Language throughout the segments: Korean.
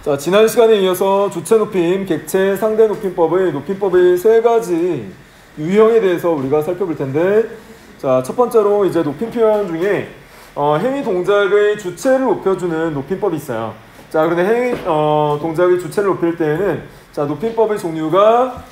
자, 지난 시간에 이어서 주체 높임, 객체 상대 높임법의 높임법의 세 가지 유형에 대해서 우리가 살펴볼 텐데, 자, 첫 번째로 이제 높임 표현 중에 행위 동작의 주체를 높여주는 높임법이 있어요. 자, 그런데 행위 동작의 주체를 높일 때에는 자, 높임법의 종류가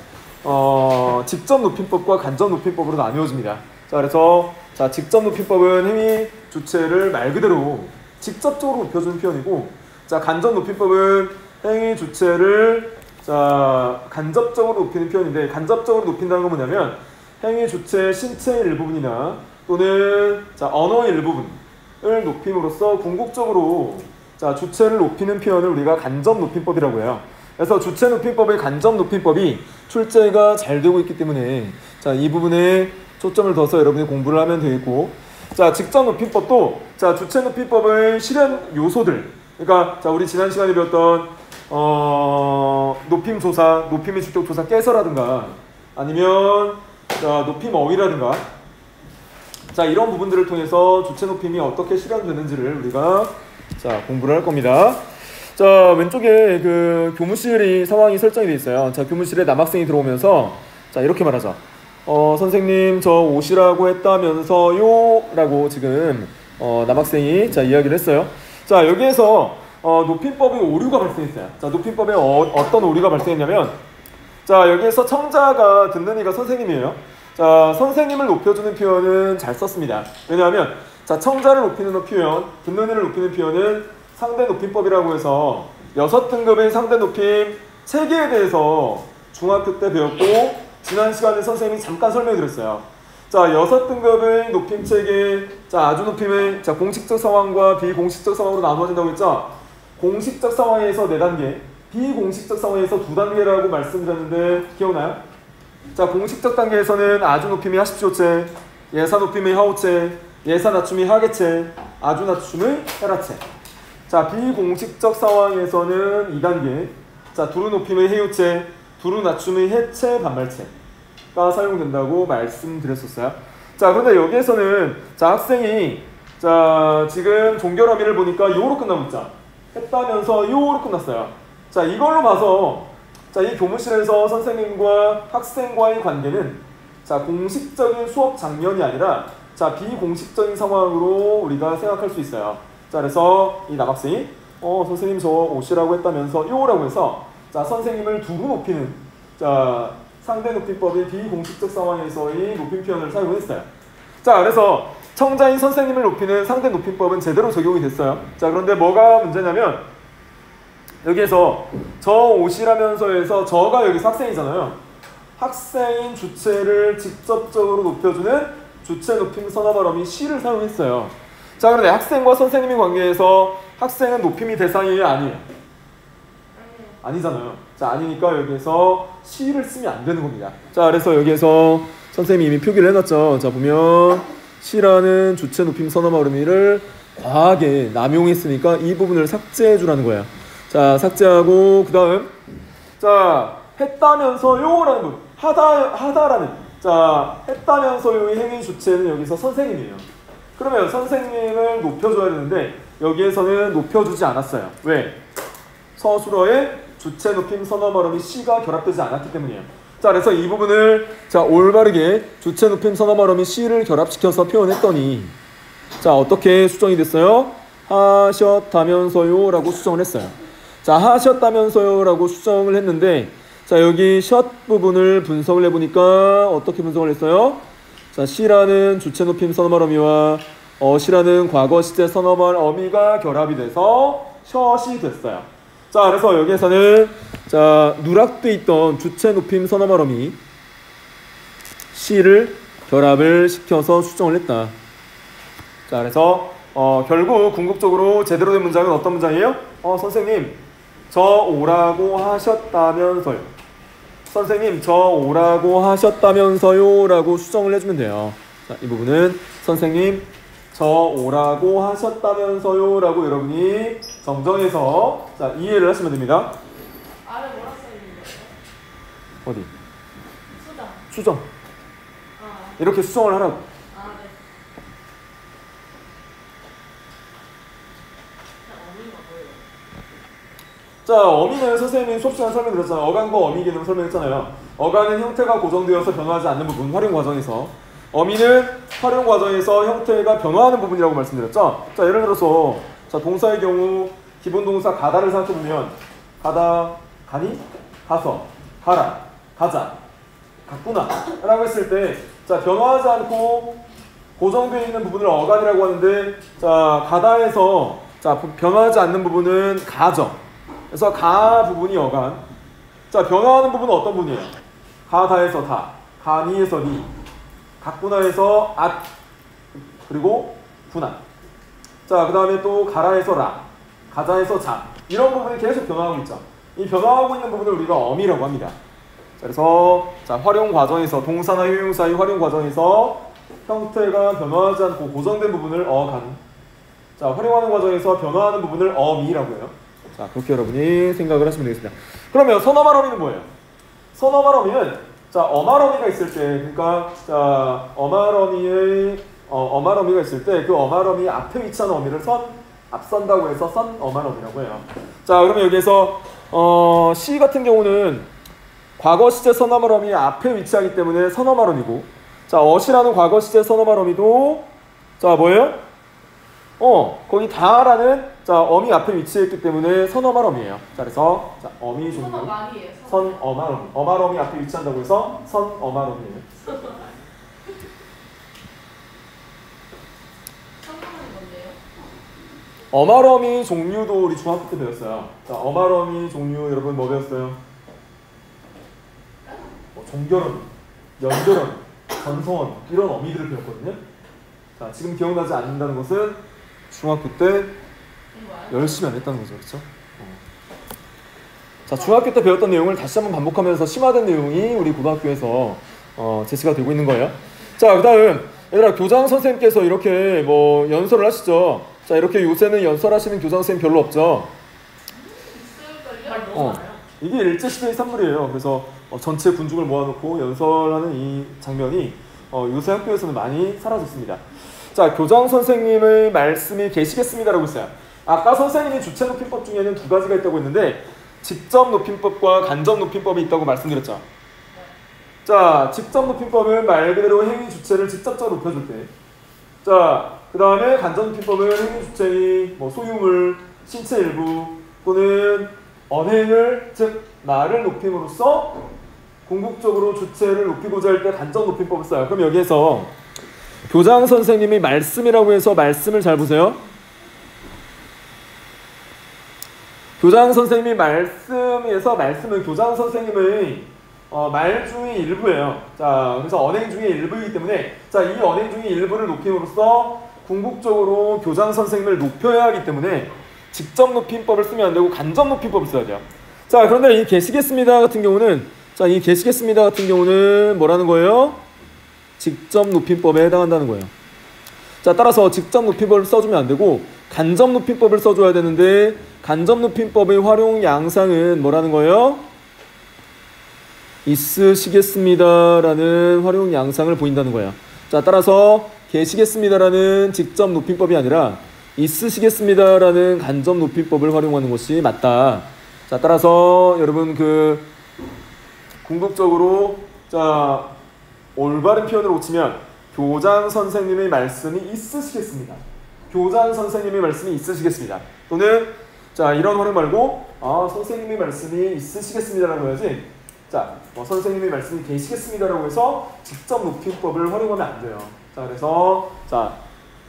직접 높임법과 간접 높임법으로 나뉘어집니다. 자, 그래서 자, 직접 높임법은 행위 주체를 말 그대로 직접적으로 높여주는 표현이고, 자, 간접 높임법은 행위 주체를 자, 간접적으로 높이는 표현인데, 간접적으로 높인다는 건 뭐냐면 행위 주체 신체의 일부분이나 또는 자, 언어의 일부분을 높임으로써 궁극적으로 자, 주체를 높이는 표현을 우리가 간접 높임법이라고 해요. 그래서 주체 높임법의 간접 높임법이 출제가 잘 되고 있기 때문에 자, 이 부분에 초점을 둬서 여러분이 공부를 하면 되겠고, 자, 직접 높임법도 자, 주체 높임법의 실현 요소들, 그러니까 자, 우리 지난 시간에 배웠던 높임 조사, 높임의 주격 조사 깨서라든가 아니면 자, 높임 어휘라든가 자, 이런 부분들을 통해서 주체 높임이 어떻게 실현되는지를 우리가 자, 공부를 할 겁니다. 자, 왼쪽에 그 교무실이 상황이 설정이 되어 있어요. 자, 교무실에 남학생이 들어오면서 자, 이렇게 말하자. 선생님 저 오시라고 했다면서요 라고 지금 남학생이 자, 이야기를 했어요. 자, 여기에서 높임법의 오류가 발생했어요. 자, 높임법에 어떤 오류가 발생했냐면, 자, 여기에서 청자가 듣는 이가 선생님이에요. 자, 선생님을 높여주는 표현은 잘 썼습니다. 왜냐하면 자, 청자를 높이는 표현, 듣는 이를 높이는 표현은 상대 높임법이라고 해서 6등급의 상대 높임 체계에 대해서 중학교 때 배웠고, 지난 시간에 선생님이 잠깐 설명드렸어요. 자, 6등급의 높임 체계, 자, 아주 높임의 자, 공식적 상황과 비공식적 상황으로 나누어진다고 했죠. 공식적 상황에서 4단계, 비공식적 상황에서 2단계라고 말씀드렸는데 기억나요? 자, 공식적 단계에서는 아주 높임의 하십시오체, 예사 높임의 하오체, 예사 낮춤의 하계체, 아주 낮춤의 헤라체. 자, 비공식적 상황에서는 2단계, 자, 두루 높임의 해요체, 두루 낮춤의 해체, 반말체가 사용된다고 말씀드렸었어요. 자, 그런데 여기에서는 자, 학생이 자, 지금 종결어미를 보니까 요로 끝나고 있죠. 했다면서 요로 끝났어요. 자, 이걸로 봐서 자, 이 교무실에서 선생님과 학생과의 관계는 자, 공식적인 수업 장면이 아니라 자, 비공식적인 상황으로 우리가 생각할 수 있어요. 자, 그래서 이 남학생이 선생님 저 오시라고 했다면서 요라고 해서 자, 선생님을 두루 높이는 자, 상대 높임법의 비공식적 상황에서의 높임 표현을 사용했어요. 자, 그래서 청자인 선생님을 높이는 상대 높임법은 제대로 적용이 됐어요. 자, 그런데 뭐가 문제냐면 여기에서 저 오시라면서에서 저가 여기서 학생이잖아요. 학생인 주체를 직접적으로 높여주는 주체 높임 선어발음이 시를 사용했어요. 자, 그런데 학생과 선생님의 관계에서 학생은 높임이 대상이 아니에요. 아니잖아요. 자, 아니니까 여기에서 시를 쓰면 안 되는 겁니다. 자, 그래서 여기에서 선생님이 이미 표기를 해놨죠. 자, 보면 시라는 주체 높임 선어말 의미를 과하게 남용했으니까 이 부분을 삭제해 주라는 거예요. 자, 삭제하고 그 다음 자, 했다면서요라는 부분, 하다라는 자, 했다면서요의 행위 주체는 여기서 선생님이에요. 그러면 선생님을 높여줘야 되는데 여기에서는 높여주지 않았어요. 왜? 서술어의 주체 높임 선어 발음이 시가 결합되지 않았기 때문이에요. 자, 그래서 이 부분을 자, 올바르게 주체 높임 선어 발음이 시를 결합시켜서 표현했더니 자, 어떻게 수정이 됐어요? 하셨다면서요 라고 수정을 했어요. 자, 하셨다면서요 라고 수정을 했는데 자, 여기 샷 부분을 분석을 해보니까 어떻게 분석을 했어요? 자, 시라는 주체 높임 선어말 어미와 시라는 과거 시제 선어말 어미가 결합이 돼서 셔시 됐어요. 자, 그래서 여기에서는 자, 누락돼 있던 주체 높임 선어말 어미 시를 결합을 시켜서 수정을 했다. 자, 그래서 결국 궁극적으로 제대로 된 문장은 어떤 문장이에요? 선생님 저 오라고 하셨다면서요. 선생님 저 오라고 하셨다면서요 라고 수정을 해주면 돼요. 자, 이 부분은 선생님 저 오라고 하셨다면서요 라고 여러분이 정정해서 자, 이해를 하시면 됩니다. 아래 뭐라 써있는 거예요? 어디? 수정. 이렇게 수정을 하라고. 네. 자, 어미는 선생님이 수업 시간에 설명드렸잖아요. 어간과 어미 개념 설명했잖아요. 어간은 형태가 고정되어서 변화하지 않는 부분, 활용 과정에서. 어미는 활용 과정에서 형태가 변화하는 부분이라고 말씀드렸죠. 자, 예를 들어서 자, 동사의 경우 기본 동사 가다를 생각해보면 가다, 가니? 가서, 가라, 가자, 갔구나 라고 했을 때 자, 변화하지 않고 고정되어 있는 부분을 어간이라고 하는데 자, 가다에서 자, 변화하지 않는 부분은 가죠. 그래서 가 부분이 어간. 자, 변화하는 부분은 어떤 부분이에요? 가다에서 다, 가니에서 니, 갔구나에서 앗, 그리고 구나. 자, 그 다음에 또 가라에서 라, 가자에서 자. 이런 부분이 계속 변화하고 있죠. 이 변화하고 있는 부분을 우리가 어미라고 합니다. 자, 그래서 자, 활용 과정에서 동사나 형용사의 활용 과정에서 형태가 변화하지 않고 고정된 부분을 어간. 자, 활용하는 과정에서 변화하는 부분을 어미라고 해요. 자, 그렇게 여러분이 생각을 하시면 되겠습니다. 그러면 선어말 어미는 뭐예요? 선어말 어미는 자, 어말 어미가 있을 때, 그러니까 자, 어말 어미가 있을 때 그 어말 어미 앞에 위치하는 어미를 앞선다고 해서 선 어말 어미라고 해요. 자, 그러면 여기에서 시 같은 경우는 과거 시제 선어말 어미 앞에 위치하기 때문에 선어말 어미고, 자, 어시라는 과거 시제 선어말 어미도 자, 뭐예요? 거기 다라는 자, 어미 앞에 위치했기 때문에 선어말 어미예요. 자, 그래서 자, 어미 종류 선어말이에요. 선 어말 어미. 어말 어미 앞에 위치한다고 해서 선 어말 어미예요. 선어말이 뭔데요? 어말 어미 종류도 우리 중학교 때 배웠어요. 자, 어말 어미 종류 여러분 뭐 배웠어요? 종결어미, 연결어미, 전성어미 이런 어미들을 배웠거든요. 자, 지금 기억나지 않는다는 것은 중학교 때 열심히 안 했다는 거죠. 그렇죠? 자, 중학교 때 배웠던 내용을 다시 한번 반복하면서 심화된 내용이 우리 고등학교에서 제시가 되고 있는 거예요. 자, 그 다음 얘들아, 교장 선생님께서 이렇게 뭐 연설을 하시죠. 자, 이렇게 요새는 연설하시는 교장 선생님 별로 없죠. 이게 일제시대의 산물이에요. 그래서 전체 군중을 모아놓고 연설하는 이 장면이 요새 학교에서는 많이 사라졌습니다. 자, 교장 선생님의 말씀이 계시겠습니다라고 했어요. 아까 선생님이 주체 높임법 중에는 두 가지가 있다고 했는데 직접 높임법과 간접 높임법이 있다고 말씀드렸죠. 자, 직접 높임법은 말 그대로 행위 주체를 직접적으로 높여줄 때. 자, 그 다음에 간접 높임법은 행위 주체의 뭐 소유물, 신체 일부 또는 언행을 즉 말을 높임으로써 궁극적으로 주체를 높이고자 할 때 간접 높임법을 써요. 그럼 여기에서 교장 선생님이 말씀이라고 해서 말씀을 잘 보세요. 교장 선생님이 말씀에서 말씀은 교장 선생님의 말 중의 일부예요. 자, 그래서 언행 중의 일부이기 때문에 자, 이 언행 중의 일부를 높임으로써 궁극적으로 교장 선생님을 높여야 하기 때문에 직접 높임법을 쓰면 안 되고 간접 높임법을 써야 돼요. 자, 그런데 이 계시겠습니다 같은 경우는 자, 이 계시겠습니다 같은 경우는 뭐라는 거예요? 직접 높임법에 해당한다는 거예요. 자, 따라서 직접 높임법을 써주면 안 되고 간접 높임법을 써줘야 되는데 간접 높임법의 활용 양상은 뭐라는 거예요? 있으시겠습니다라는 활용 양상을 보인다는 거예요. 자, 따라서 계시겠습니다라는 직접 높임법이 아니라 있으시겠습니다라는 간접 높임법을 활용하는 것이 맞다. 자, 따라서 여러분 궁극적으로 자, 올바른 표현으로 고치면 교장 선생님의 말씀이 있으시겠습니다. 교장 선생님의 말씀이 있으시겠습니다. 또는 자, 이런 활용 말고 선생님의 말씀이 있으시겠습니다라고 해야지. 자, 선생님의 말씀이 계시겠습니다라고 해서 직접 높임법을 활용하면 안 돼요. 자, 그래서 자,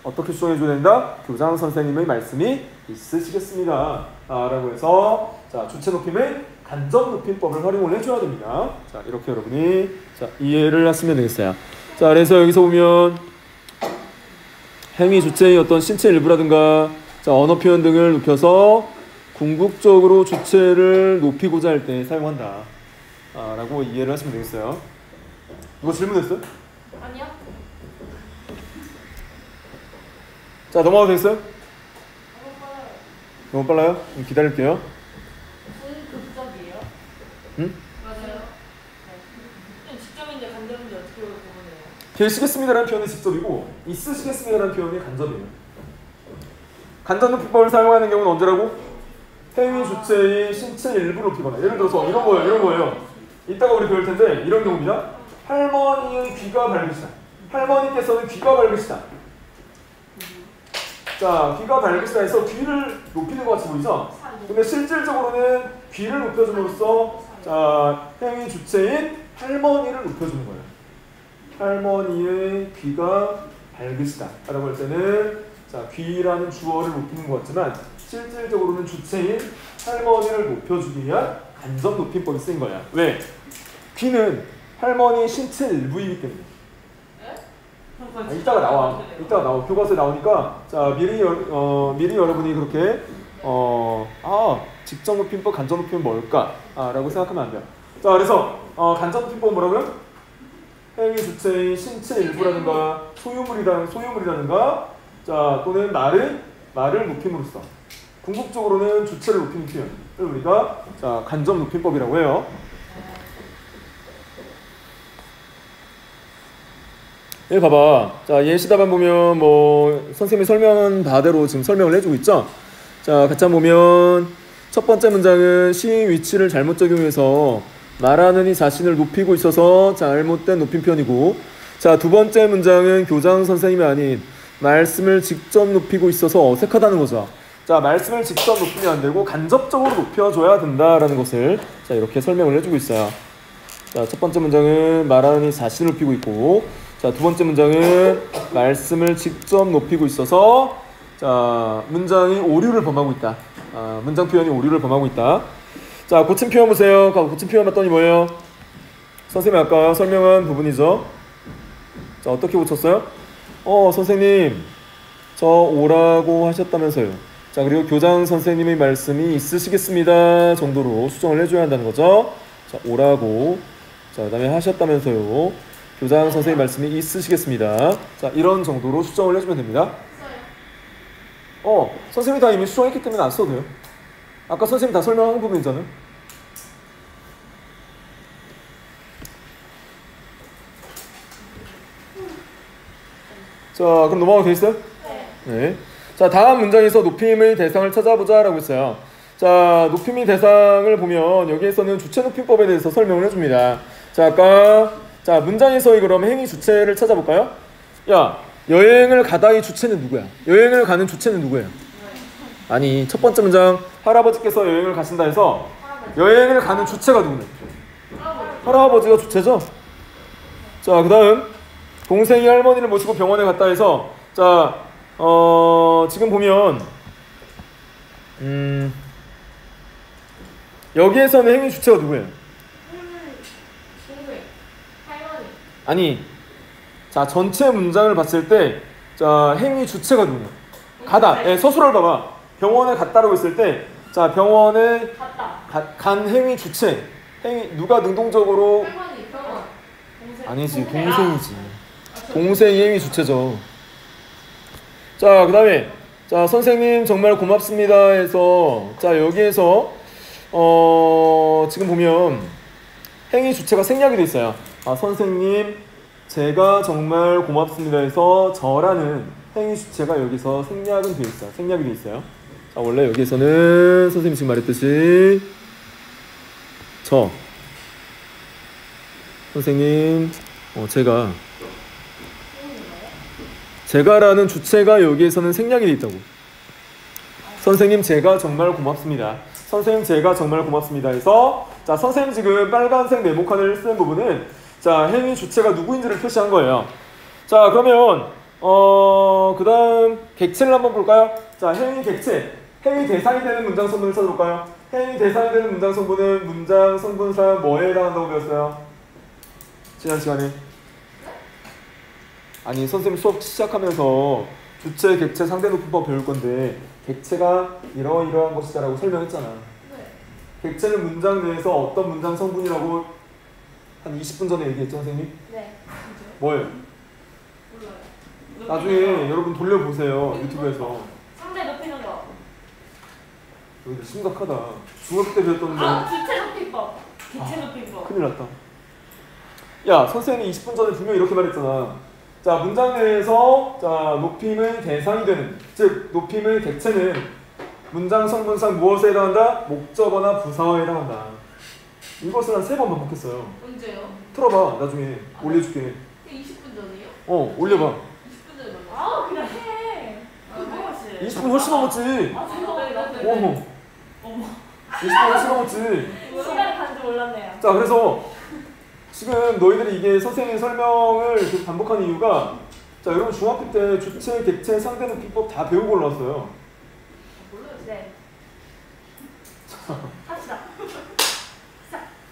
어떻게 수정해 줘야 된다? 교장 선생님의 말씀이 있으시겠습니다. 라고 해서 자, 주체 높임의 간접 높임법을 활용을 해줘야 됩니다. 자, 이렇게 여러분이 자, 이해를 하시면 되겠어요. 자, 그래서 여기서 보면 행위 주체의 어떤 신체 일부라든가 자, 언어 표현 등을 높여서 궁극적으로 주체를 높이고자 할 때 사용한다. 라고 이해를 하시면 되겠어요. 누가 질문했어요? 아니요. 자, 넘어가도 되겠어요? 너무 빨라요. 너무 빨라요? 기다릴게요. 극적이에요? 응? 맞아요. 네. 직접인데 간접인데 어떻게 보면 돼요? 계시겠습니다라는 표현이 직접이고 있으시겠습니다라는 표현이 간접이에요. 간접 높임법을 사용하는 경우는 언제라고? 행위 주체의 신체 일부를 높이거나 예를 들어서 이런 거예요. 이따가 우리 배울 텐데 이런 경우입니다. 할머니의 귀가 밝으시다. 할머니께서는 귀가 밝으시다. 자, 귀가 밝으시다 해서 귀를 높이는 것 같이 보이죠? 근데 실질적으로는 귀를 높여줌으로써 자, 행위 주체인 할머니를 높여주는 거예요. 할머니의 귀가 밝으시다 라고 할 때는 자, 귀라는 주어를 높이는 것 같지만 실질적으로는 주체인 할머니를 높여주기 위한 간접 높임법이 쓰인 거야. 왜? 귀는 할머니 신체 일부이기 때문에. 이따가 나와. 교과서에 나오니까 자, 미리 여러분이 그렇게 직접 높임법, 간접 높임은 뭘까? 라고 생각하면 안 돼요. 자, 그래서 간접 높임법은 뭐라고요? 행위 주체의 신체 일부라든가 소유물이라든가 자, 또는 말을 높임으로써 궁극적으로는 주체를 높이는 표현을 우리가 자, 간접 높임법이라고 해요. 여기 봐봐. 자, 예시답안 보면 뭐 선생님이 설명한 바대로 지금 설명을 해주고 있죠. 자, 같이 한번 보면 첫 번째 문장은 시인 위치를 잘못 적용해서 말하는 이 자신을 높이고 있어서 잘못된 높임 표현이고, 자, 두 번째 문장은 교장 선생님이 아닌 말씀을 직접 높이고 있어서 어색하다는 거죠. 자, 말씀을 직접 높이면 안 되고 간접적으로 높여줘야 된다라는 것을 자, 이렇게 설명을 해주고 있어요. 자, 첫 번째 문장은 말하는 이 자신을 높이고 있고, 자, 두 번째 문장은 말씀을 직접 높이고 있어서 자, 문장이 오류를 범하고 있다. 문장 표현이 오류를 범하고 있다. 자, 고친 표현 보세요. 고친 표현 봤더니 뭐예요? 선생님이 아까 설명한 부분이죠. 자, 어떻게 고쳤어요? 선생님 저 오라고 하셨다면서요. 자, 그리고 교장 선생님의 말씀이 있으시겠습니다 정도로 수정을 해줘야 한다는 거죠. 자, 오라고, 자, 그 다음에 하셨다면서요. 교장 선생님 말씀이 있으시겠습니다. 자, 이런 정도로 수정을 해주면 됩니다. 선생님이 다 이미 수정했기 때문에 안 써도 돼요. 아까 선생님 다 설명한 부분이잖아요. 자, 그럼 넘어가도 되겠어요? 네. 자, 다음 문장에서 높임의 대상을 찾아보자 라고 했어요. 자, 높임의 대상을 보면 여기에서는 주체 높임법에 대해서 설명을 해줍니다. 자, 아까 자, 문장에서의 그럼 행위 주체를 찾아볼까요? 야, 여행을 가다의 주체는 누구야? 여행을 가는 주체는 누구예요? 아니, 첫 번째 문장 할아버지께서 여행을 가신다 해서 여행을 가는 주체가 누구냐? 할아버지가 주체죠? 자, 그 다음 동생이 할머니를 모시고 병원에 갔다 해서 자, 지금 보면 여기에서는 행위 주체가 누구예요? 아니, 자, 전체 문장을 봤을 때 자, 행위 주체가 누구냐? 가다. 예, 서술을 봐봐. 병원에 갔다라고 했을 때 자, 병원에 간 행위 주체. 누가 능동적으로 할머니, 병원. 아니지, 동생이지. 동생이 행위 주체죠. 자, 그 다음에 자, 선생님 정말 고맙습니다 해서 자, 여기에서 지금 보면 행위 주체가 생략이 돼 있어요. 선생님 제가 정말 고맙습니다 해서 저라는 행위 주체가 여기서 생략은 돼 있어요. 생략이 돼 있어요. 자, 원래 여기에서는 선생님이 지금 말했듯이 저 선생님 제가라는 주체가 여기에서는 생략이 돼 있다고. 선생님 제가 정말 고맙습니다. 선생님 제가 정말 고맙습니다 해서 자, 선생님 지금 빨간색 네모칸을 쓰는 부분은 자, 행위 주체가 누구인지를 표시한 거예요. 자, 그러면 그 다음 객체를 한번 볼까요? 자, 행위 객체, 행위 대상이 되는 문장 성분을 찾아볼까요? 행위 대상이 되는 문장 성분은 문장 성분상 뭐에 해당한다고 배웠어요? 지난 시간에. 아니, 선생님 수업 시작하면서 주체, 객체, 상대 높임법 배울 건데 객체가 이러이러한 것이다라고 설명했잖아. 객체는 문장 내에서 어떤 문장 성분이라고 한 20분 전에 얘기했죠, 선생님? 네. 뭐예요? 몰라요. 나중에 여러분 돌려보세요, 유튜브에서. 상대 높이는 거. 여기 심각하다. 중학교 때 배웠던 거. 주체 높임법. 객체 높임법. 큰일 났다. 야, 선생님이 20분 전에 분명히 이렇게 말했잖아. 자, 문장 내에서 자, 높임의 대상이 되는, 즉 높임의 객체는 문장 성분상 무엇에 해당한다? 목적어나 부사어에 해당한다. 이것을 한 3번 반복했어요. 언제요? 틀어봐. 나중에 올려줄게. 20분 전이요? 올려봐. 20분 전에 만났어요. 아 그냥 해. 그거 20분 훨씬 넘었지. 아 죄송합니다. 어머. 20분 훨씬 넘었지. 시간이 간줄 몰랐네요. 자, 그래서 지금 너희들이 이게 선생님의 설명을 계속 반복하는 이유가, 자, 여러분 중학교 때 주체, 객체, 상대 높임법 다 배우고 올라왔어요. 몰라요. 네. 합시다.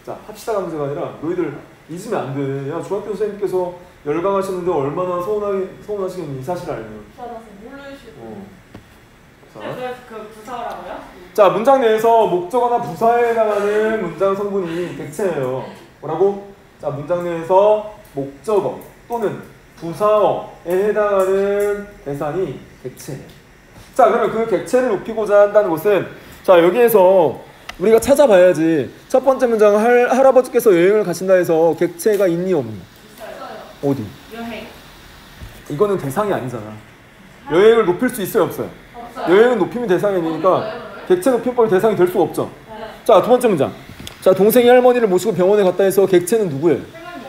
자, 합시다 강제가 아니라 너희들 잊으면 안 돼. 야, 중학교 선생님께서 열강하셨는데 얼마나 서운하시겠니, 이 사실을 알면. 모르시고. 자, 그래서 그 부사라고요? 자, 문장 내에서 목적어나 부사에 해당하는 문장 성분이 객체예요. 뭐라고? 자, 문장 내에서 목적어 또는 부사어에 해당하는 대상이 객체예요. 자, 그러면 그 객체를 높이고자 한다는 것은, 자, 여기에서 우리가 찾아봐야지. 첫 번째 문장 할아버지께서 여행을 가신다 해서 객체가 있니 없니? 있어요. 어디? 여행. 이거는 대상이 아니잖아. 여행을 높일 수 있어요 없어요? 없어요. 여행은 높이면 대상이 아니니까 객체 높임법이 대상이 될 수가 없죠. 네. 자, 두 번째 문장. 자, 동생이 할머니를 모시고 병원에 갔다 해서 객체는 누구예요?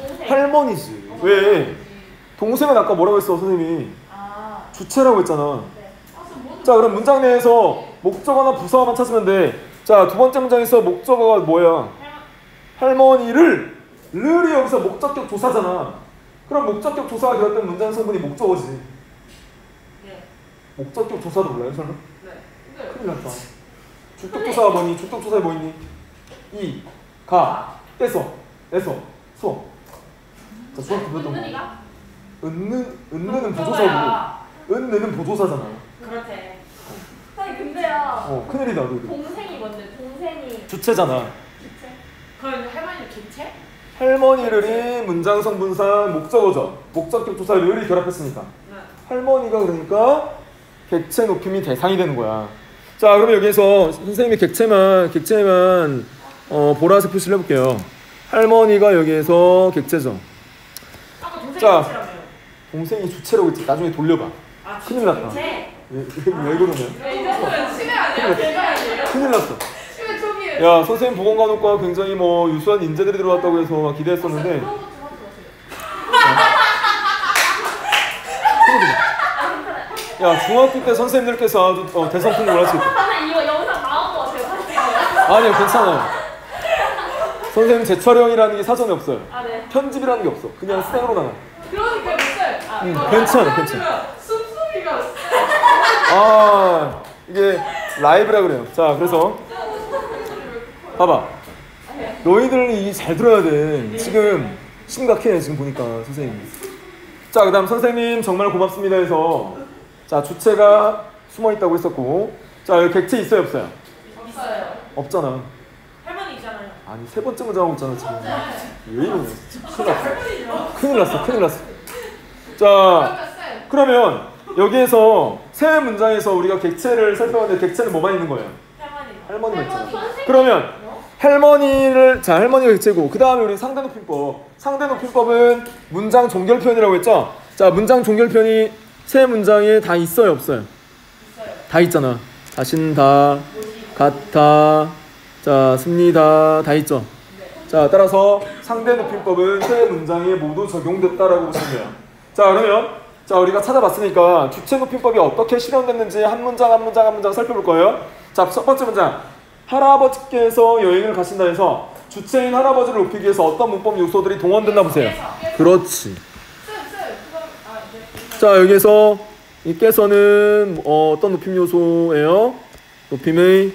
동생. 할머니지. 왜? 동생은 아까 뭐라고 했어 선생님이? 아 주체라고 했잖아. 네. 자, 그럼 문장 내에서 목적어나 부사어만 찾으면 돼. 자, 두 번째 문장에서 목적어가 뭐야? 할머니를 르이 여기서 목적격 조사잖아. 그럼 목적격 조사가 되었던 문장 성분이 목적어지. 네. 목적격 조사도 몰라요 설마? 네. 큰일 났다. 주격 조사가 뭐니? 주격 조사에 뭐 있니? 이, 가, 떼서, 에서, 소. 자, 중학교 배웠던 거. 은근이가? 은느는 보조사고, 은느는 보조사잖아. 그렇대. 선생님 근데요. 큰일이다 너 이거. 동생이 뭔데? 동생이 주체잖아. 주체? 그럼 할머니는 객체? 할머니를이 문장 성분상 목적어죠. 목적격 조사 르이 결합했으니까. 네. 할머니가 그러니까 객체 높임이 대상이 되는 거야. 자, 그러면 여기에서 선생님이 객체만 보라색 표시를 해볼게요. 할머니가 여기에서 객체죠. 아까 동생이 자. 객체라며요. 동생이 주체라고 했지. 나중에 돌려봐. 아, 큰일 났다. 객체? 왜 그러냐? 이 정도면 심해 아니에요? 개가 아니에요? 큰일 났어. 심해 초기에. 야, 선생님 보건간호과 굉장히 뭐 유수한 인재들이 들어왔다고 해서 막 기대했었는데. 그런 것좀 하지 마세요. 야, 중학교 때 선생님들께서 아주 대성통을 하시겠다. 선생님 이거 영상 나온 거 같아요. 사실. 아니요, 괜찮아요. 선생님 재촬영이라는 게 사전에 없어요. 아 네. 편집이라는 게 없어. 그냥 생으로 나가. 그러니까 못써요. 괜찮아. 숨소리가 아, 이게 라이브라 그래요. 자, 그래서 봐봐. 너희들이 잘 들어야 돼. 지금 심각해. 지금 보니까 선생님. 자, 그다음 선생님 정말 고맙습니다 해서, 자, 주체가 숨어 있다고 했었고, 자, 여기 객체 있어요 없어요? 있어요. 없잖아. 할머니 있잖아요. 아니, 세 번째 문장 하고 있잖아 지금. 왜 이러냐? 할머니죠. 큰일 났어. 자, 그러면 여기에서 세 문장에서 우리가 객체를 살펴봤는데 객체는 뭐만 있는 거예요? 할머니만 있잖아. 그러면 할머니가 객체고, 그 다음에 우리 상대 높임법. 상대 높임법은 문장 종결 표현이라고 했죠? 자, 문장 종결 표현이 세 문장에 다 있어요 없어요? 있어요. 다 있잖아. 가신다, 갔다, 자, 습니다, 다 있죠? 자, 따라서 상대 높임법은 세 문장에 모두 적용됐다라고 보시면 돼요. 자, 그러면 자, 우리가 찾아봤으니까 주체 높임법이 어떻게 실현됐는지 한 문장 살펴볼 거예요. 자, 첫 번째 문장. 할아버지께서 여행을 가신다 해서 주체인 할아버지를 높이기 위해서 어떤 문법 요소들이 동원됐나 보세요. 그렇지. 자, 여기에서 이 깨서는 어떤 높임 요소예요? 높임의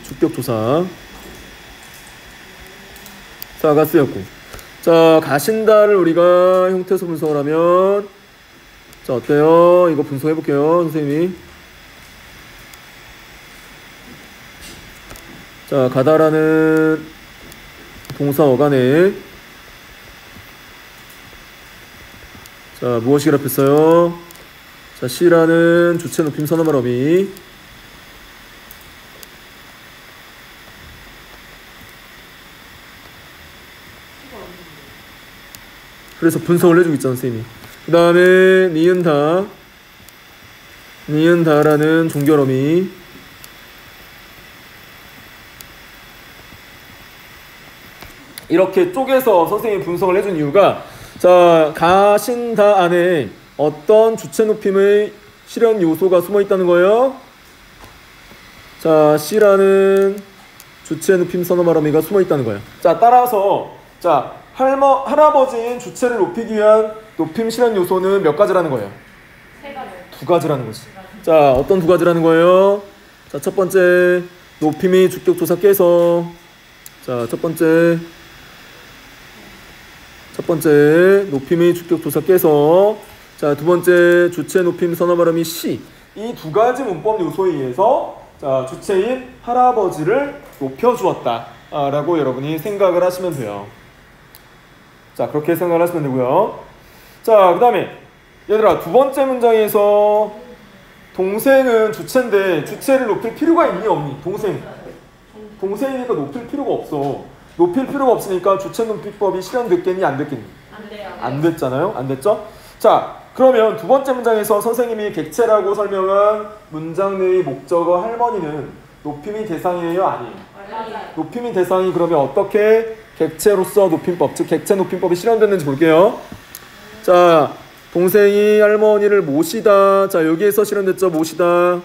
주격 조사. 자가 쓰였고, 자, 가신다를 우리가 형태에서 분석을 하면, 자, 어때요? 이거 분석해 볼게요, 선생님이. 자, 가다라는 동사 어간에, 자, 무엇이 결합했어요? 자, C라는 주체 높임 선어말 어미. 그래서 분석을 해주고 있잖아, 선생님이. 그 다음에 니은다. 니은다라는 종결 어미. 이렇게 쪼개서 선생님이 분석을 해준 이유가 자 가신다 안에 어떤 주체 높임의 실현 요소가 숨어 있다는 거예요. 자 C라는 주체 높임 선어 말어미가 숨어 있다는 거예요. 자 따라서 자 할아버지인 주체를 높이기 위한 높임 실현 요소는 몇 가지라는 거예요? 세 가지. 두 가지라는 거지. 자 어떤 두 가지라는 거예요? 자 첫 번째 높임이 주격 조사 깨서 자 첫 번째 높임의 주격 조사 깨서 자 두 번째 주체 높임 선어 발음이 C. 이 두 가지 문법 요소에 의해서 자 주체인 할아버지를 높여주었다 라고 여러분이 생각을 하시면 돼요. 자 그렇게 생각을 하시면 되고요. 자 그 다음에 얘들아 두 번째 문장에서 동생은 주체인데 주체를 높일 필요가 있니 없니? 동생이니까 높일 필요가 없어. 높일 필요가 없으니까 주체 높이법이 실현됐겠니 안 됐겠니? 안 돼요. 안 됐잖아요. 안 됐죠? 자 그러면 두 번째 문장에서 선생님이 객체라고 설명한 문장 내의 목적어 할머니는 높임이 대상이에요? 아니에요? 맞아요. 높임이 대상이 그러면 어떻게 객체로서 높임법, 즉 객체 높임법이 실현됐는지 볼게요. 자 동생이 할머니를 모시다. 자 여기에서 실현됐죠. 모시다.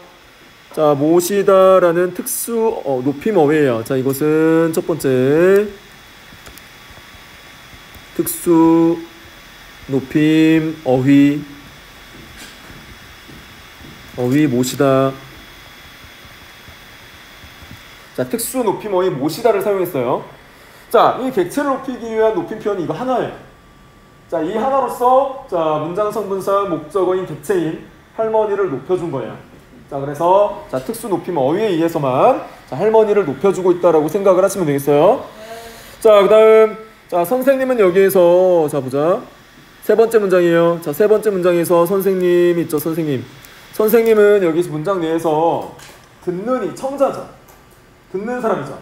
자 모시다라는 특수 높임 어휘예요. 자 이것은 첫 번째 특수 높임 어휘 모시다. 자 특수 높임 어휘 모시다를 사용했어요. 자 이 객체를 높이기 위한 높임 표현이 이거 하나예요. 자 이 하나로서 자 문장 성분상 목적어인 객체인 할머니를 높여준 거예요. 자 그래서 자 특수 높임 어휘에 의해서만 자, 할머니를 높여주고 있다라고 생각을 하시면 되겠어요. 자 그다음 자 선생님은 여기에서 자 보자. 세 번째 문장이에요. 자 세 번째 문장에서 선생님 있죠. 선생님은 여기 문장 내에서 듣는 이 청자죠. 듣는 사람이죠.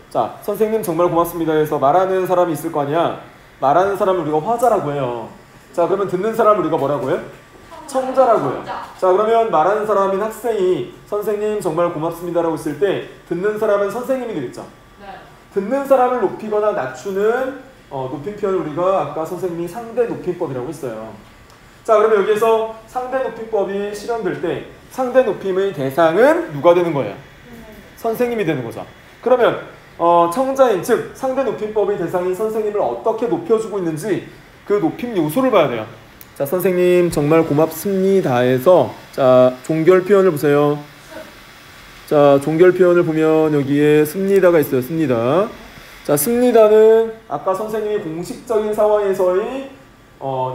자 선생님 정말 고맙습니다 해서 말하는 사람이 있을 거 아니야. 말하는 사람을 우리가 화자라고 해요. 자 그러면 듣는 사람을 우리가 뭐라고 해요? 청자라고 해요. 자 그러면 말하는 사람인 학생이 선생님 정말 고맙습니다라고 했을 때 듣는 사람은 선생님이 되겠죠. 네. 듣는 사람을 높이거나 낮추는 높임 표현을 우리가 아까 선생님이 상대 높임법이라고 했어요. 자 그러면 여기에서 상대 높임법이 실현될 때 상대 높임의 대상은 누가 되는 거예요? 선생님이 되는 거죠. 그러면 청자인 즉 상대 높임법의 대상인 선생님을 어떻게 높여주고 있는지 그 높임 요소를 봐야 돼요. 자 선생님 정말 고맙습니다 해서 자 종결 표현을 보세요. 자 종결 표현을 보면 여기에 습니다가 있어요. 습니다. 자 습니다는 아까 선생님이 공식적인 상황에서의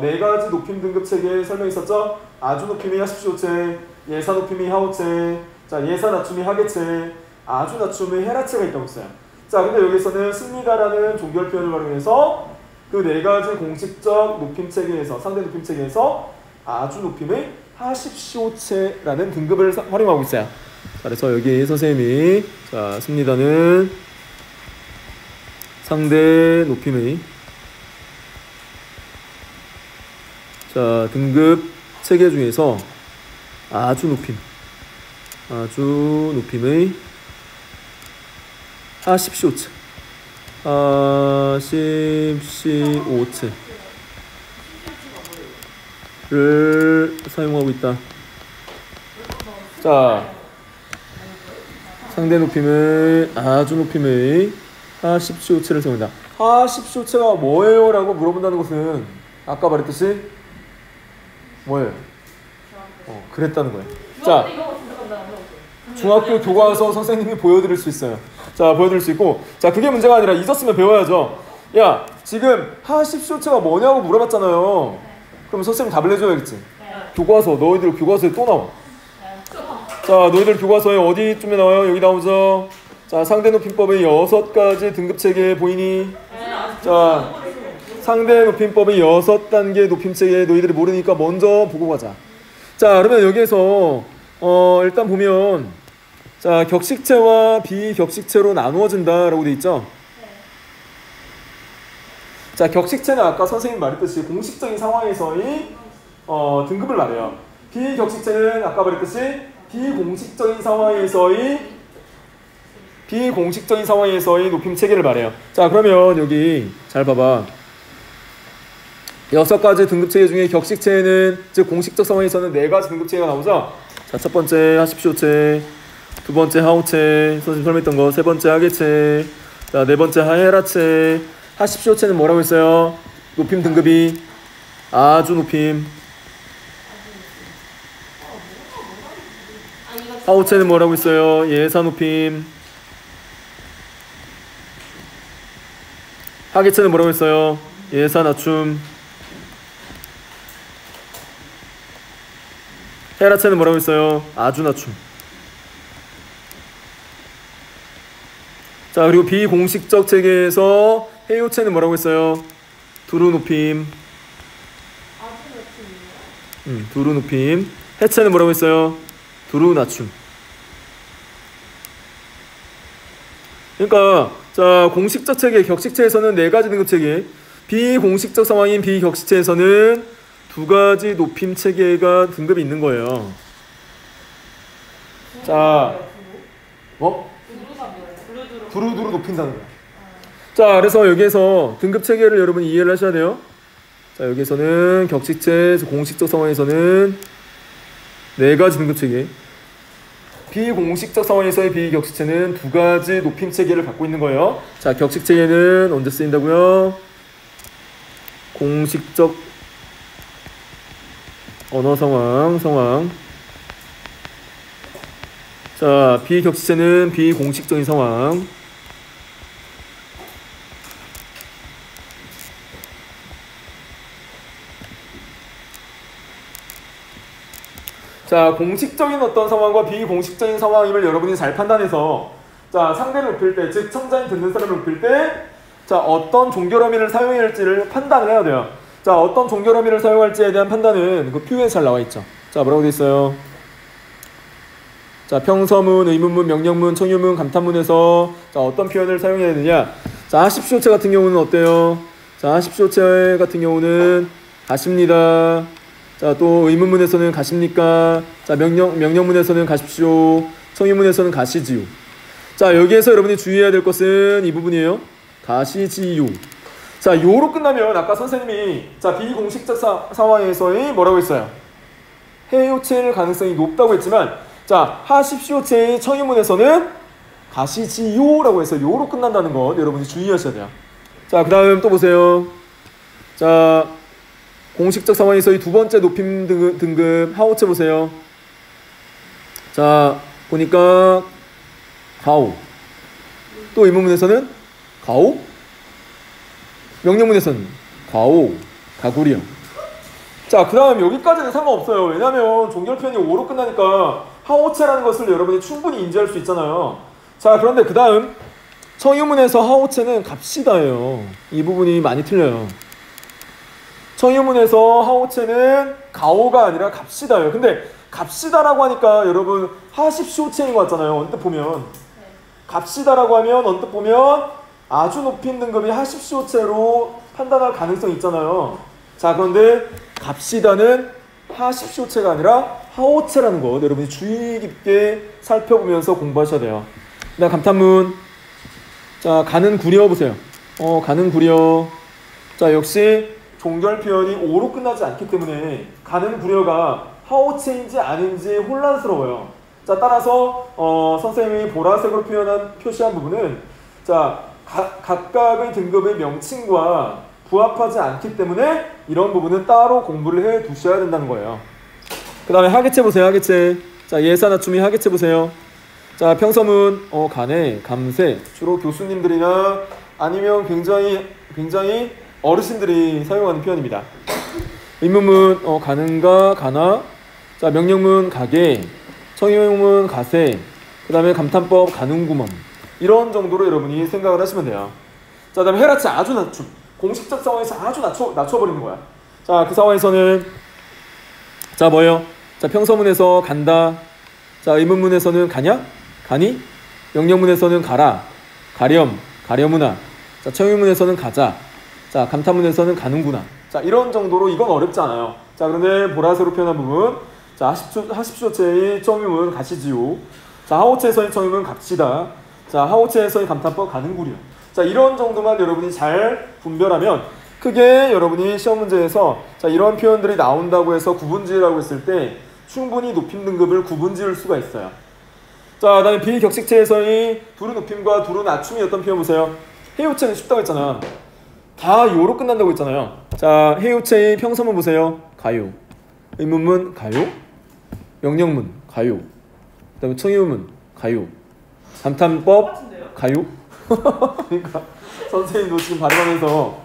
네 가지 높임 등급 체계에 설명했었죠. 아주 높임이 하십시오체, 예사 높임이 하오체, 자 예사 낮춤이 하계체, 아주 낮춤의 헤라체가 있다고 했어요. 자 근데 여기서는 습니다라는 종결 표현을 활용해서 그 네 가지 공식적 높임 체계에서 상대 높임 체계에서 아주 높임의 하십시오체라는 등급을 활용하고 있어요. 자, 그래서 여기 선생님이 자 습니다는 상대 높임의 자 등급 체계 중에서 아주 높임의 하십시오체 를 사용하고 있다. 자 상대 높임의 아주 높임의 하십시오체를 사용한다. 하십시오체가 뭐예요? 라고 물어본다는 것은 아까 말했듯이 뭐예요? 그랬다는 거예요. 자 중학교 교과서 선생님이 보여드릴 수 있어요. 자 보여드릴 수 있고 자 그게 문제가 아니라 잊었으면 배워야죠. 야 지금 하십시오체가 뭐냐고 물어봤잖아요. 그럼 선생님 답을 해줘야겠지. 교과서 너희들 교과서에 또 나와. 자 너희들 교과서에 어디쯤에 나와요? 여기 나오죠. 자 상대 높임법의 6가지 등급체계 보이니? 자 상대 높임법의 6단계 높임체계 너희들이 모르니까 먼저 보고 가자. 자 그러면 여기에서 일단 보면 자 격식체와 비격식체로 나누어진다 라고 돼 있죠. 자 격식체는 아까 선생님 말했듯이 공식적인 상황에서의 등급을 말해요. 비격식체는 아까 말했듯이 비공식적인 상황에서의 높임 체계를 말해요. 자, 그러면 여기 잘 봐봐. 6가지 등급체계 중에 격식체는, 즉 공식적 상황에서는 4가지 등급체계가 나오죠. 자, 첫 번째 하십시오체, 두 번째 하오체, 선생님 설명했던 거, 세 번째 하계체, 자, 네 번째 하헤라체. 하십시오체는 뭐라고 했어요? 높임 등급이 아주 높임. 하오체는 뭐라고 했어요? 예사 높임. 하계체는 뭐라고 했어요? 예사 낮춤. 헤라체는 뭐라고 했어요? 아주 낮춤. 자, 그리고 비공식적 체계에서 헤요체는 뭐라고 했어요? 두루 높임. 두루 높임. 해체는 뭐라고 했어요? 두루 낮춤. 그러니까 자, 공식적 체계, 격식체에서는 4가지 등급 체계, 비공식적 상황인 비격식체에서는 2가지 높임 체계가 등급이 있는 거예요. 자, 두루두루 높인다는 거야. 자, 그래서 여기에서 등급 체계를 여러분 이해를 하셔야 돼요. 자, 여기서는 격식체, 공식적 상황에서는 4가지 등급 체계, 비공식적 상황에서의 비격식체는 2가지 높임 체계를 갖고 있는 거예요. 자, 격식 체계는 언제 쓰인다고요? 공식적 언어 상황. 자, 비격식체는 비공식적인 상황. 자, 공식적인 어떤 상황과 비공식적인 상황임을 여러분이 잘 판단해서, 자, 상대를 높일 때, 즉 청자인 듣는 사람을 높일 때, 자, 어떤 종결어민을 사용해야 할지를 판단을 해야 돼요. 자, 어떤 종결어민을 사용할지에 대한 판단은 그 표에 잘 나와 있죠. 자, 뭐라고 돼 있어요? 자, 평서문, 의문문, 명령문, 청유문, 감탄문에서 자, 어떤 표현을 사용해야 되느냐? 자, 하십시오체 같은 경우는 어때요? 자, 하십시오체 같은 경우는 가십니다. 자, 또 의문문에서는 가십니까? 자, 명령문에서는 가십시오. 청유문에서는 가시지요. 자, 여기에서 여러분이 주의해야 될 것은 이 부분이에요. 가시지요. 자, 요로 끝나면 아까 선생님이 자, 비공식적 상황에서의 뭐라고 했어요? 해요체일 가능성이 높다고 했지만, 자, 하십시오체의 청유문에서는 가시지요라고 해서 요로 끝난다는 것 여러분이 주의하셔야 돼요. 자, 그 다음 또 보세요. 자, 공식적 상황에서의 2번째 높임 등급 하오체 보세요. 자, 보니까 가오. 또 의문문에서는 가오. 명령문에서는 가오, 가구리요. 자, 그 다음 여기까지는 상관없어요. 왜냐면 종결 표현이 오로 끝나니까 하오체라는 것을 여러분이 충분히 인지할 수 있잖아요. 자, 그런데 그 다음 청유문에서 하오체는 갑시다예요. 이 부분이 많이 틀려요. 청유문에서 하오체는 가오가 아니라 갑시다예요. 근데 갑시다라고 하니까 여러분 하십시오체인 것 같잖아요. 언뜻 보면 갑시다라고 하면 언뜻 보면 아주 높인 등급이 하십시오체로 판단할 가능성이 있잖아요. 자, 그런데 갑시다는 하십시오체가 아니라 하오체라는 것 여러분이 주의 깊게 살펴보면서 공부하셔야 돼요. 그다음 감탄문. 자, 가는 구려 보세요. 가는 구려. 자, 역시 종결 표현이 오로 끝나지 않기 때문에 가는 구려가 하오체인지 아닌지 혼란스러워요. 자, 따라서 선생님이 보라색으로 표시한 부분은 자, 각각의 등급의 명칭과 부합하지 않기 때문에 이런 부분은 따로 공부를 해 두셔야 된다는 거예요. 그 다음에 하계체 보세요. 하계체. 자, 예사 낮춤이 하계체 보세요. 자, 평서문, 간에, 감세. 주로 교수님들이나 아니면 굉장히 어르신들이 사용하는 표현입니다. 의문문, 가는가, 가나. 자, 명령문, 가게. 청유문, 가세. 그 다음에 감탄법, 가는구먼. 이런 정도로 여러분이 생각을 하시면 돼요. 자, 그 다음에 헤라체 아주 낮춤. 공식적 상황에서 아주 낮춰버리는 거야. 자, 그 상황에서는 자, 뭐예요? 자, 평서문에서 간다. 자, 의문문에서는 가냐? 가니? 명령문에서는 가라. 가렴. 가려무나. 자, 청유문에서는 가자. 자, 감탄문에서는 가는구나. 자, 이런 정도로 이건 어렵지 않아요. 자, 그런데 보라색으로 표현한 부분. 자, 하십시오체의 청음은 가시지요. 자, 하오체에서의 청음은 갑시다. 자, 하오체에서의 감탄법 가는구려. 자, 이런 정도만 여러분이 잘 분별하면 크게 여러분이 시험 문제에서 자, 이런 표현들이 나온다고 해서 구분지으라고 했을 때 충분히 높임 등급을 구분지을 수가 있어요. 자, 그다음에 비격식체에서의 두루 높임과 두루 낮춤이 어떤 표현 보세요. 해요체는 쉽다고 했잖아. 다 요로 끝난다고 했잖아요. 자, 해요체의 평서문 보세요. 가요. 의문문 가요. 명령문 가요. 그다음에 청의문 가요. 감탄법 똑같은데요? 가요. 그러니까 선생님도 지금 발음하면서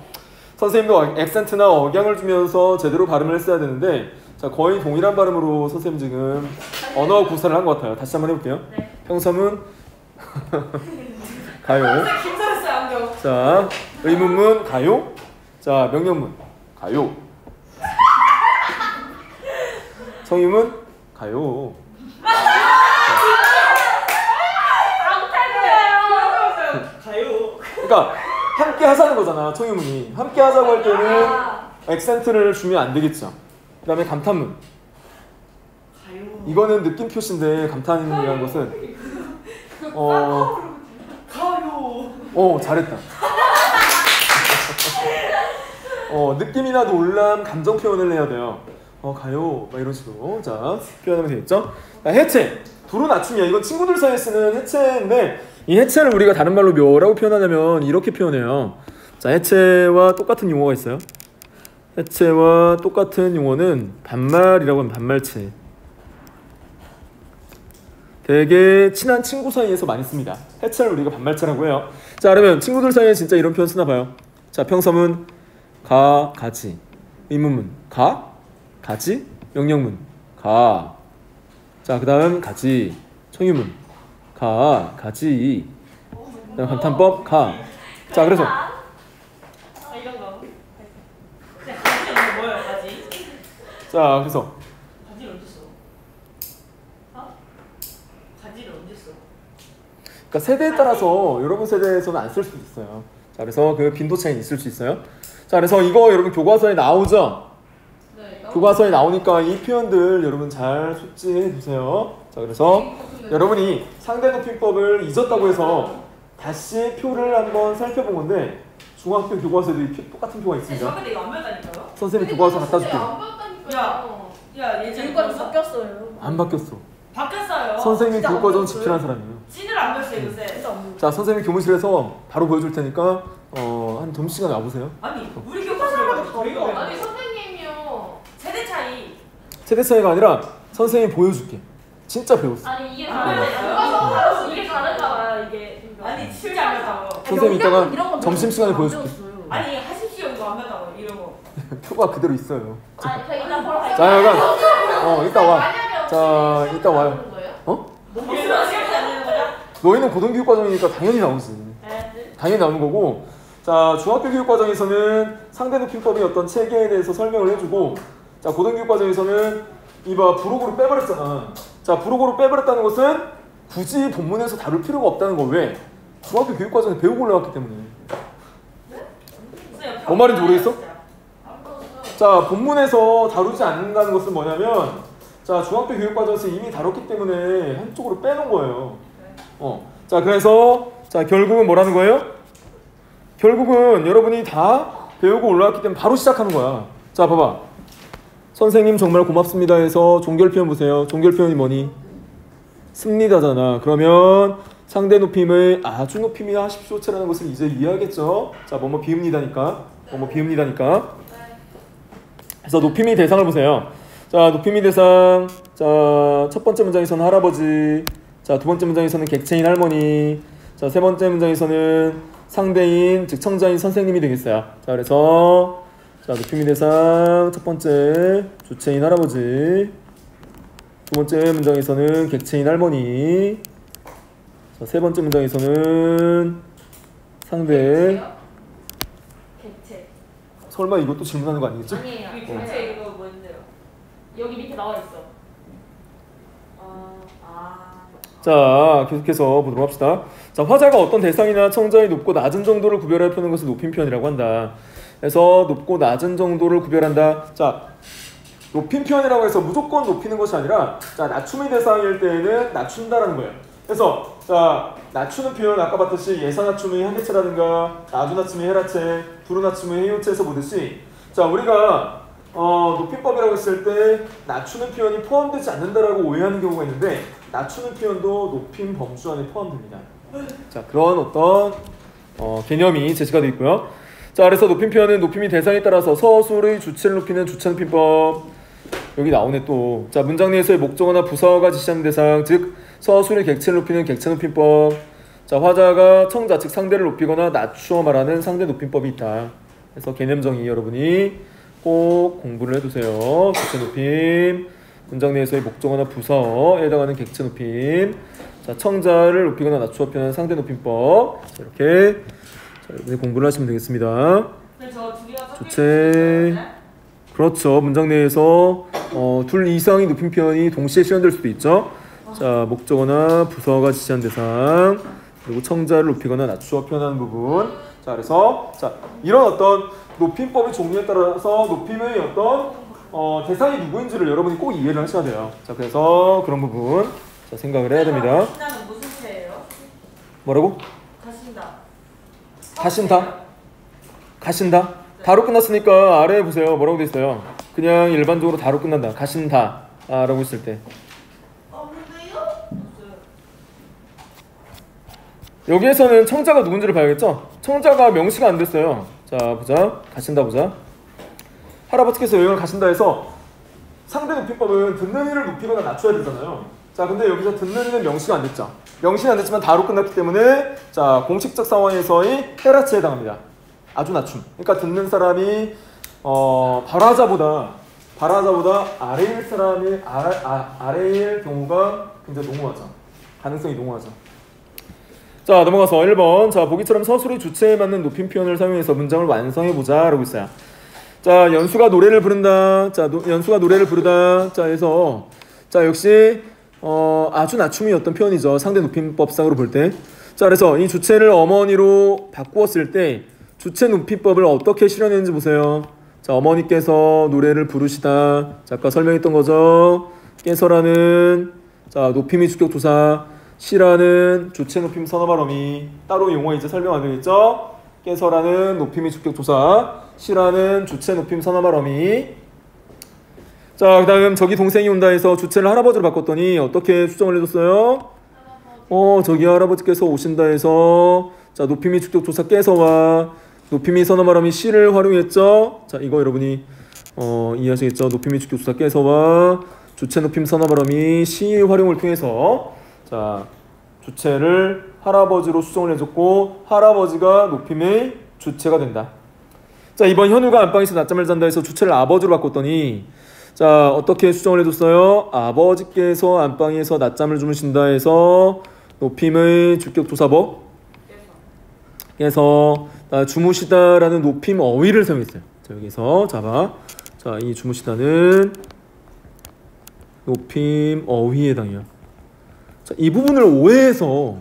선생님도 액센트나 억양을 주면서 제대로 발음을 했어야 되는데 자, 거의 동일한 발음으로 선생님 지금 언어 구사를 한 것 같아요. 다시 한번 해볼게요. 네. 평서문 가요. 김설했어요 안경. 자, 의문문 가요. 자, 명령문 가요. 청의문 가요. 가요. 그러니까 함께 하자는 거잖아. 청의문이 함께 하자고 할 때는 액센트를 주면 안 되겠죠. 그 다음에 감탄문. 가요. 이거는 느낌 표시인데 감탄이라는 것은 가요. 잘했다. 느낌이나 놀람, 감정 표현을 해야 돼요. 가요. 막 이런 식으로. 자, 표현하면 되겠죠? 자, 해체. 두루 낮춤이야. 이건 친구들 사이에 쓰는 해체인데 이 해체를 우리가 다른 말로 뭐라고 표현하냐면 이렇게 표현해요. 자, 해체와 똑같은 용어가 있어요. 해체와 똑같은 용어는 반말이라고 하면 반말체. 되게 친한 친구 사이에서 많이 씁니다. 해체를 우리가 반말체라고 해요. 자, 그러면 친구들 사이에 진짜 이런 표현 쓰나 봐요. 자, 평서문 가, 가지. 의문문 가, 가지. 명령문 가. 자, 그 다음 가지. 청유문 가, 가지. 그 다음 감탄법 가. 자, 그래서 이런 거. 가지 뭐예요 가지? 자, 그래서 가지를 언제 써? 가지를 언제 써? 그러니까 세대에 따라서 여러분 세대에서는 안 쓸 수도 있어요. 자, 그래서 그 빈도 차이는 있을 수 있어요. 자, 그래서 이거 여러분 교과서에 나오죠? 네. 교과서에 나오니까 이 표현들 여러분 잘 숙지해 두세요. 자, 그래서 여러분이 상대 높임법을 잊었다고 해서 다시 표를 한번 살펴본 건데 중학교 교과서에도 똑같은 표가 있습니다. 저한테 이거 안 배웠다니까요? 선생님이 교과서 갖다 줄게요. 안 배웠다니까요. 야 예전에 교육과정 배웠어? 바뀌었어요. 안 바뀌었어. 바뀌었어요. 선생님이 진짜 안 교과정 배웠어요? 집필한 사람이에요. 찐을 안 배웠어요 요새. 진짜 안 배웠어요. 자, 선생님이 교무실에서 바로 보여줄 테니까 한 점심시간에 와보세요. 아니 우리 교과서를 저희가 왜 아니 배웠어? 선생님이요. 세대 차이. 세대 차이가 아니라 선생님이 보여줄게. 진짜 배웠어. 아니 이게 아, 다른데 네. 교과서 이게 다른가 봐요 이게. 아니 진짜 안 배웠다고. 선생님 이따가 점심시간에 보여줄게. 아니 하십시오 이거 안 배웠다고 이런 거. 표가 그대로 있어요. 아니 저 이따 보러 갈게요. 자, 약간 이따 와. 자, 이따 와요. 무슨 시간이 안 되는 거죠? 너희는 고등교육과정이니까 당연히 나오지. 네. 당연히 나오는 거고. 자, 중학교 교육과정에서는 상대 높임법의 어떤 체계에 대해서 설명을 해주고, 자, 고등교육과정에서는 이봐 부록으로 빼버렸잖아. 자, 부록으로 빼버렸다는 것은 굳이 본문에서 다룰 필요가 없다는 거. 왜? 중학교 교육과정에 배우고 올라왔기 때문에. 뭔 말인지 모르겠어? 자, 본문에서 다루지 않는다는 것은 뭐냐면, 자, 중학교 교육과정에서 이미 다뤘기 때문에 한쪽으로 빼놓은 거예요. 자, 그래서 자, 결국은 뭐라는 거예요? 결국은 여러분이 다 배우고 올라왔기 때문에 바로 시작하는 거야. 자, 봐봐. 선생님 정말 고맙습니다 해서 종결 표현 보세요. 종결 표현이 뭐니? 씁니다잖아. 그러면 상대 높임의 아주 높임이 하십시오체라는 것을 이제 이해하겠죠? 자, 뭐뭐 비읍니다니까. 뭐뭐 비읍니다니까. 그래서 높임이 대상을 보세요. 자, 높임이 대상. 자, 첫 번째 문장에서는 할아버지. 자, 두 번째 문장에서는 객체인 할머니. 자, 세 번째 문장에서는 상대인, 즉 청자인 선생님이 되겠어요. 자, 그래서 자, 높임이 대상 첫 번째 주체인 할아버지. 두 번째 문장에서는 객체인 할머니. 자, 세 번째 문장에서는 상대. 객체. 설마 이것도 질문하는 거 아니겠죠? 아니에요. 우리 교체 이거 뭔데요? 여기 밑에 나와 있어. 자, 계속해서 보도록 합시다. 자, 화자가 어떤 대상이나 청자의 높고 낮은 정도를 구별하여 펴는 것을 높임 표현이라고 한다. 그래서 높고 낮은 정도를 구별한다. 자, 높임 표현이라고 해서 무조건 높이는 것이 아니라 자 낮춤의 대상일 때에는 낮춘다라는 거예요. 그래서 자 낮추는 표현 아까 봤듯이 예사 낮춤의 한계체라든가 나주 낮춤의 해라체, 두루 낮춤의 해요체에서 보듯이 자 우리가 높임법이라고 했을 때 낮추는 표현이 포함되지 않는다라고 오해하는 경우가 있는데 낮추는 표현도 높임 범주 안에 포함됩니다. 자 그런 어떤 개념이 제시가 되어 있고요. 자 그래서 높임 표현은 높임이 대상에 따라서 서술의 주체를 높이는 주체 높임법. 여기 나오네 또. 자 문장 내에서의 목적어나 부사어가 지시하는 대상, 즉 서술의 객체를 높이는 객체 높임법. 자 화자가 청자 즉 상대를 높이거나 낮추어 말하는 상대 높임법이 있다. 그래서 개념 정의 여러분이 꼭 공부를 해두세요. 주체 높임, 문장 내에서의 목적어나 부사어에 해당하는 객체 높임, 자 청자를 높이거나 낮추어 표현하는 상대 높임법. 자, 이렇게 자, 여러분이 공부를 하시면 되겠습니다. 근데 저 둘이가 주체 그렇죠. 문장 내에서 둘 이상의 높임 표현이 동시에 실현될 수도 있죠. 자 목적어나 부사어가 지시한 대상 그리고 청자를 높이거나 낮추어 표현하는 부분. 자 그래서 자 이런 어떤 높임법의 종류에 따라서 높임의 어떤 대상이 누구인지를 여러분이 꼭 이해를 하셔야 돼요. 자 그래서 그런 부분 자 생각을 해야 됩니다. 가신다는 무슨 체예요? 뭐라고? 가신다. 가신다? 가신다? 다로 끝났으니까 아래에 보세요. 뭐라고 돼 있어요? 그냥 일반적으로 다로 끝난다. 가신다 라고 했을 때 없는데요? 여기에서는 청자가 누군지를 봐야겠죠? 청자가 명시가 안 됐어요. 자 보자. 가신다 보자. 할아버지께서 여행을 가신다 해서 상대 높임법은 듣는 이를 높이거나 낮춰야 되잖아요. 자 근데 여기서 듣는 이는 명시가 안 됐죠. 명시가 안 됐지만 다로 끝났기 때문에 자 공식적 상황에서의 헤라치에 해당합니다. 아주 낮춤. 그러니까 듣는 사람이 발화자보다 아래일 사람이 아래일 경우가 굉장히 농후하죠. 가능성이 농후하죠. 자 넘어가서 1번. 자 보기처럼 서술의 주체에 맞는 높임 표현을 사용해서 문장을 완성해보자 라고 있어요. 자 연수가 노래를 부른다. 자 연수가 노래를 부르다. 자 해서 자 역시 아주 낮춤이 어떤 표현이죠. 상대 높임법상으로 볼 때. 자 그래서 이 주체를 어머니로 바꾸었을 때 주체 높임법을 어떻게 실현했는지 보세요. 자 어머니께서 노래를 부르시다. 자 아까 설명했던 거죠. 깨서라는 자 높임이 주격 조사, 시라는 주체 높임 선어말 어미. 따로 용어 이제 설명 안 되겠죠. 깨서라는 높임이 주격 조사, 시라는 주체 높임 선어말 어미. 자 그다음 저기 동생이 온다 해서 주체를 할아버지로 바꿨더니 어떻게 수정을 해줬어요? 저기 할아버지께서 오신다 해서 자 높임이 주격 조사 깨서와 높임이 선어말 어미 시를 활용했죠. 자 이거 여러분이 이해하시겠죠? 높임이 주격 조사 깨서와 주체 높임 선어말 어미 시 활용을 통해서 자 주체를 할아버지로 수정을 해줬고 할아버지가 높임의 주체가 된다. 자 이번 현우가 안방에서 낮잠을 잔다 해서 주체를 아버지로 바꿨더니 자 어떻게 수정을 해줬어요? 아버지께서 안방에서 낮잠을 주무신다 해서 높임의 주격 조사법 그래서 주무시다라는 높임 어휘를 사용했어요. 자 여기서 자 이 주무시다는 높임 어휘에 해당해요. 자, 이 부분을 오해해서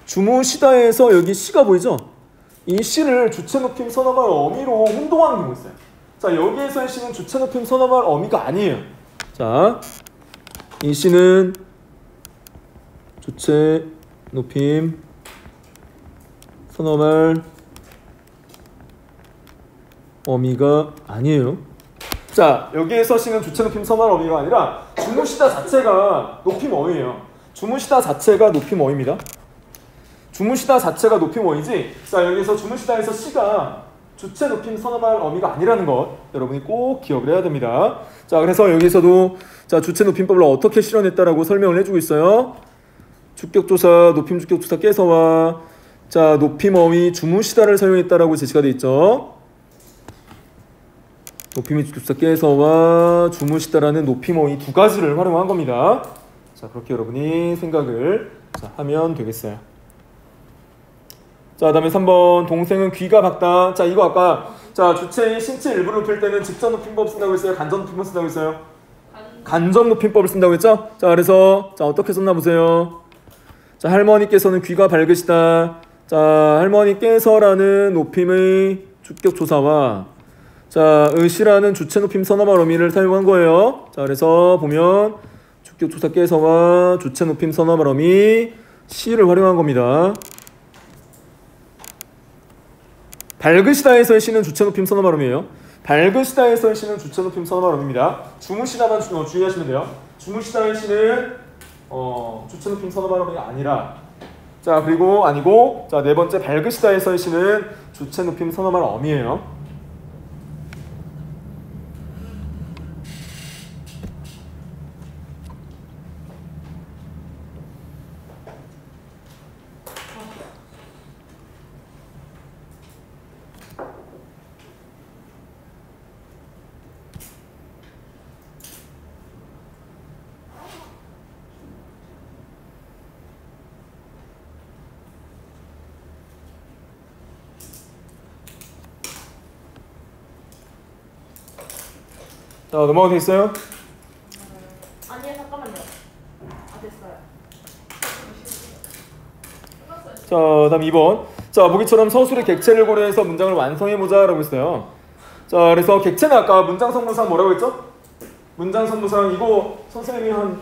주무시다에서 여기 시가 보이죠? 이 시를 주체 높임 선어말 어미로 혼동하는 경우가 있어요. 자 여기에서의 시는 주체 높임 선어말 어미가 아니에요. 자 이 시는 주체 높임 선어말 어미가 아니에요. 자 여기에서 시는 주체 높임 선어말 어미가 아니라 주무시다 자체가 높임 어휘예요. 주무시다 자체가 높임 어휘입니다. 주무시다 자체가 높임 어휘지. 자 여기서 주무시다에서 시가 주체 높임 선어말 어미가 아니라는 것 여러분이 꼭 기억을 해야 됩니다. 자 그래서 여기서도 자 주체 높임법을 어떻게 실현했다라고 설명을 해주고 있어요. 주격조사, 높임 주격조사 깨서와 자 높임 어휘 주무시다를 사용했다라고 제시가 되어 있죠. 높임이 주격조사 깨서와 주무시다라는 높임 어휘 두 가지를 활용한 겁니다. 자 그렇게 여러분이 생각을 하면 되겠어요. 자 다음에 3번 동생은 귀가 밝다. 자 이거 아까 자 주체의 신체 일부를 높일 때는 직접 높임법 쓴다고 했어요? 간접 높임법 쓴다고 했어요? 간접 높임법을 쓴다고 했죠? 자 그래서 자 어떻게 썼나 보세요. 자 할머니께서는 귀가 밝으시다. 자 할머니께서라는 높임의 주격 조사와 자, 시라는 주체 높임 선어말 어미를 사용한 거예요. 자, 그래서 보면 주격 조사 깨서와 주체 높임 선어말 어미 시를 활용한 겁니다. 밝으시다에서의 시는 주체 높임 선어 발음이에요. 밝으시다에서의 시는 주체 높임 선어 발음입니다. 주무시다만 주의하시면 돼요. 주무시다의 시는 주체 높임 선어 발음이 아니라 자 그리고 아니고 자 네 번째 밝으시다에서의 시는 주체 높임 선어 발음 어미예요. 자 넘어가 되겠어요? 아니요, 잠깐만요. 됐어요. 자 다음 2번. 자 보기처럼 서술의 객체를 고려해서 문장을 완성해보자 라고 했어요. 자 그래서 객체는 아까 문장 성분상 뭐라고 했죠? 문장 성분상 이거 선생님이 한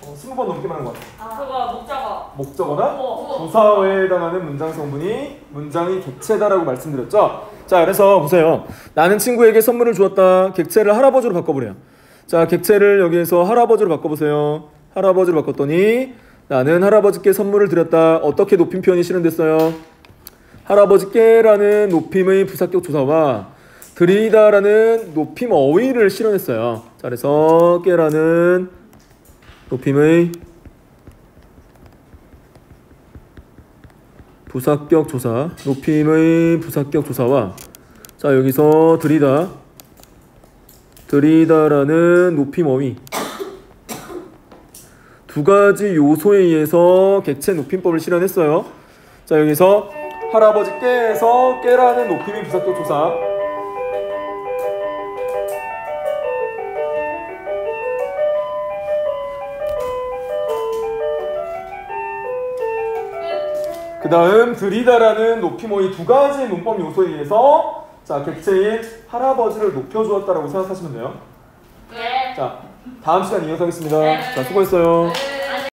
20번 넘게 말한 것 같아요. 그거 목자가. 목적어나 부사어에 해당하는 문장 성분이 문장이 객체다라고 말씀드렸죠. 자 그래서 보세요. 나는 친구에게 선물을 주었다. 객체를 할아버지로 바꿔보래요. 자 객체를 여기에서 할아버지로 바꿔보세요. 할아버지로 바꿨더니 나는 할아버지께 선물을 드렸다. 어떻게 높임 표현이 실현됐어요? 할아버지께라는 높임의 부사격 조사와 드리다라는 높임 어휘를 실현했어요. 자 그래서 깨라는 높임의 부사격 조사, 높임의 부사격 조사와 자 여기서 드리다라는 높임 어휘 두 가지 요소에 의해서 객체 높임법을 실현했어요. 자 여기서 할아버지께에서 깨라는 높임의 부사격 조사 그 다음 드리다라는 높임어의 두 가지 문법 요소에 의해서 자 객체인 할아버지를 높여주었다라고 생각하시면 돼요. 네. 자 다음 시간 이어서 하겠습니다. 네. 자 수고했어요. 네.